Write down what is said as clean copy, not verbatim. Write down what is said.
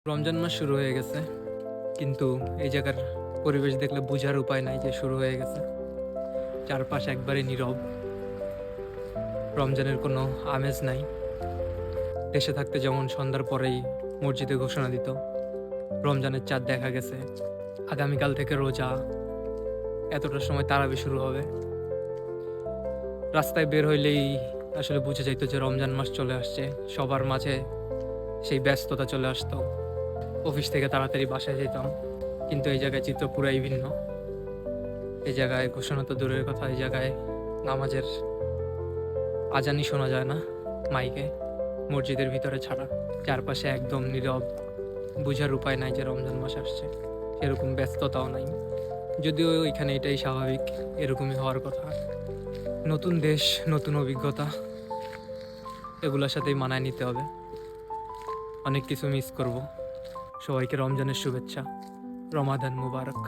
রমজান মাস শুরু হয়ে গেছে, কিন্তু এই জায়গার পরিবেশ দেখলে বোঝার উপায় নাই যে শুরু হয়ে গেছে। চারপাশ একবারে নীরব, রমজানের কোনো আমেজ নাই। দেশে থাকতে যেমন সন্ধ্যার পরেই মসজিদে ঘোষণা দিত রমজানের চাঁদ দেখা গেছে, আগামীকাল থেকে রোজা, এতটার সময় তারাবি শুরু হবে। রাস্তায় বের হইলেই আসলে বুঝে যাইতো যে রমজান মাস চলে আসছে। সবার মাঝে সেই ব্যস্ততা চলে আসতো। অফিস থেকে তাড়াতাড়ি বাসায় যেতাম, কিন্তু এই জায়গায় চিত্র পুরাই ভিন্ন। এই জায়গায় ঘোষণা তো দূরের কথা, এই জায়গায় নামাজের আজানই শোনা যায় না মাইকে, মসজিদের ভিতরে ছাড়া। চারপাশে একদম নীরব, বুঝার উপায় নাই যে রমজান মাস আসছে। সেরকম ব্যস্ততাও নাই, যদিও এখানে এটাই স্বাভাবিক, এরকমই হওয়ার কথা। নতুন দেশ, নতুন অভিজ্ঞতা, এগুলোর সাথেই মানায় নিতে হবে। অনেক কিছু মিস করব। সবাইকে রমজানের শুভেচ্ছা। রমাদান মুবারক।